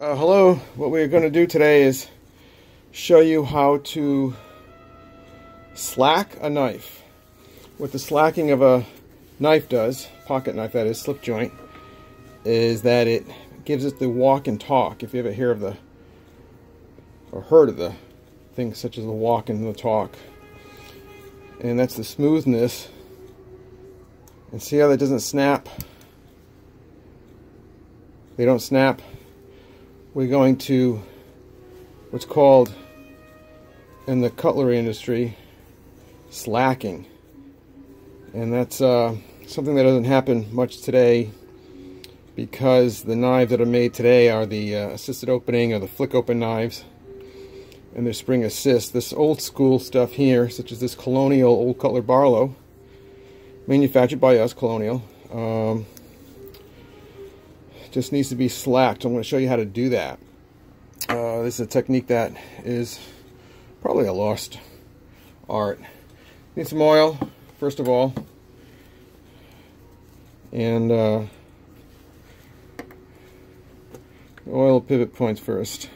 Hello, what we're going to do today is show you how to slack a knife. What the slacking of a knife does, pocket knife that is, slip joint, is that it gives it the walk and talk. If you ever hear of the, or heard of the things such as the walk and the talk. And that's the smoothness. And see how that doesn't snap? They don't snap. We're going to what's called in the cutlery industry slacking, and that's something that doesn't happen much today because the knives that are made today are the assisted opening or the flick open knives, and they're spring assist. This old school stuff here, such as this Colonial Old Cutler Barlow, manufactured by us, Colonial, just needs to be slacked. I'm going to show you how to do that. This is a technique that is probably a lost art. Need some oil, first of all, and oil pivot points first.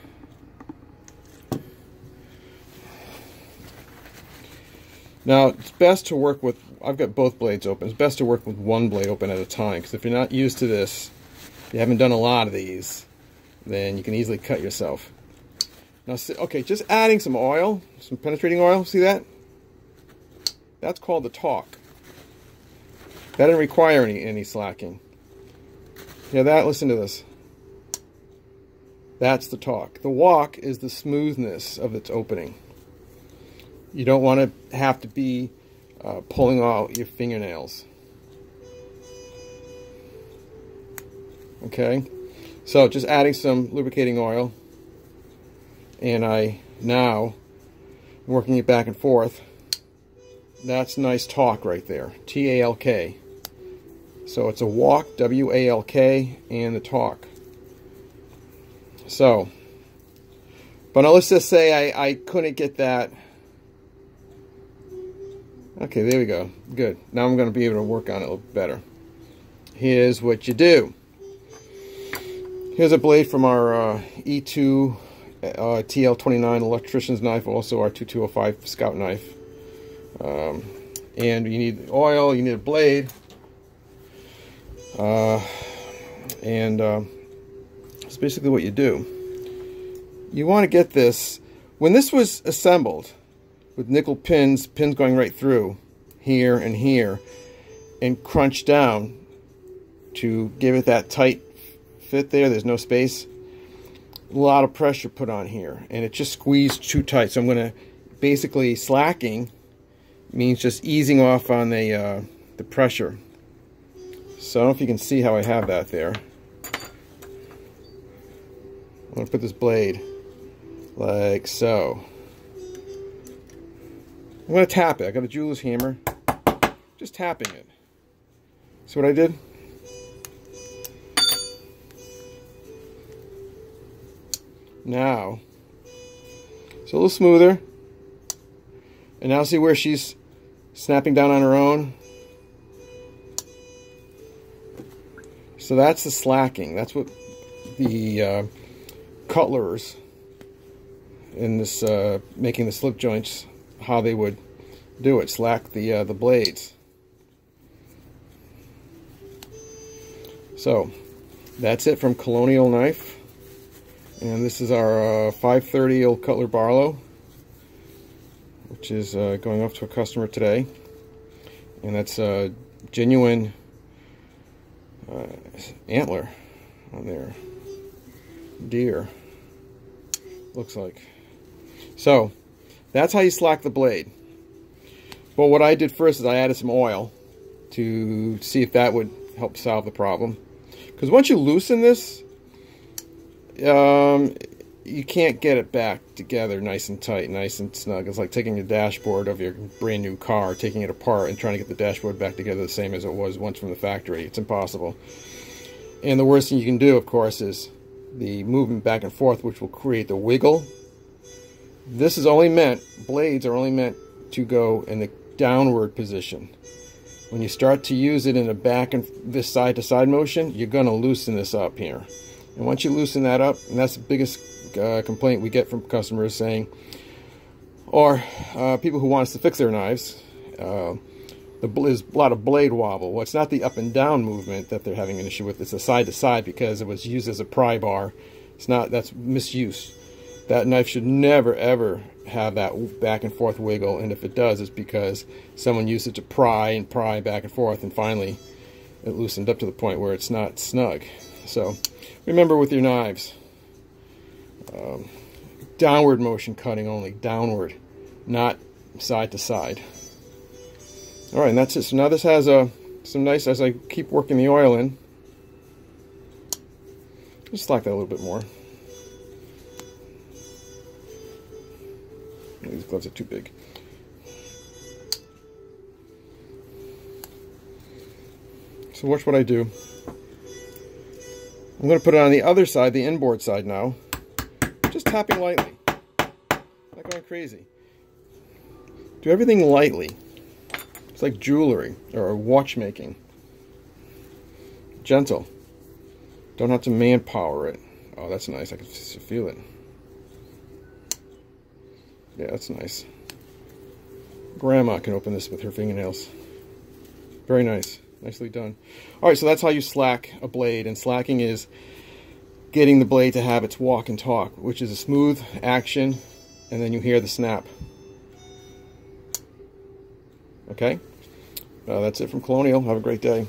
Now, it's best to work with, I've got both blades open, it's best to work with one blade open at a time, because if you're not used to this, you haven't done a lot of these, then you can easily cut yourself. Now, okay, just adding some oil, some penetrating oil, see that? That's called the talk. That didn't require any slacking. Yeah, that, listen to this. That's the talk. The walk is the smoothness of its opening. You don't want to have to be pulling out your fingernails. Okay, so just adding some lubricating oil, and I now working it back and forth. That's nice talk right there, T-A-L-K. So it's a walk, W-A-L-K, and the talk. So, but now let's just say I couldn't get that. Okay, there we go. Good. Now I'm going to be able to work on it a little better. Here's what you do. Here's a blade from our E2 TL29 electrician's knife, also our 2205 scout knife. And you need oil, you need a blade. And it's basically what you do. You want to get this, when this was assembled, with nickel pins going right through here and here, and crunched down to give it that tight fit there, there's no space, a lot of pressure put on here, and it just squeezed too tight. So I'm going to, basically slacking means just easing off on the pressure. So I don't know if you can see how I have that there. I'm going to put this blade like so. I'm going to tap it. I got a jeweler's hammer. Just tapping it. See what I did? Now, it's a little smoother. And now see where she's snapping down on her own? So that's the slacking. That's what the cutlers in this making the slip joints, how they would do it, slack the blades. So that's it from Colonial Knife, and this is our 530 Old Cutler Barlow, which is going off to a customer today, and that's a genuine antler on there, deer, looks like. So that's how you slack the blade. But what I did first is I added some oil to see if that would help solve the problem. Because once you loosen this, you can't get it back together nice and tight, nice and snug. It's like taking the dashboard of your brand new car, taking it apart and trying to get the dashboard back together the same as it was once from the factory. It's impossible. And the worst thing you can do, of course, is the movement back and forth, which will create the wiggle. This is only meant, blades are only meant to go in the downward position. When you start to use it in a back and this side to side motion, you're going to loosen this up here. And once you loosen that up, and that's the biggest complaint we get from customers saying, or people who want us to fix their knives, there's a lot of blade wobble. Well, it's not the up and down movement that they're having an issue with. It's the side to side because it was used as a pry bar. It's not, that's misuse. That knife should never ever have that back and forth wiggle, and if it does, it's because someone used it to pry and pry back and forth, and finally it loosened up to the point where it's not snug. So remember with your knives, downward motion cutting only, downward, not side to side. All right, and that's it. So now this has some nice, as I keep working the oil in, just slack that a little bit more. These gloves are too big. So watch what I do. I'm going to put it on the other side, the inboard side now. Just tapping lightly. Not going crazy. Do everything lightly. It's like jewelry or watchmaking. Gentle. Don't have to manpower it. Oh, that's nice. I can just feel it. Yeah, that's nice. Grandma can open this with her fingernails. Very nice. Nicely done. Alright, so that's how you slack a blade. And slacking is getting the blade to have its walk and talk, which is a smooth action, and then you hear the snap. Okay? That's it from Colonial. Have a great day.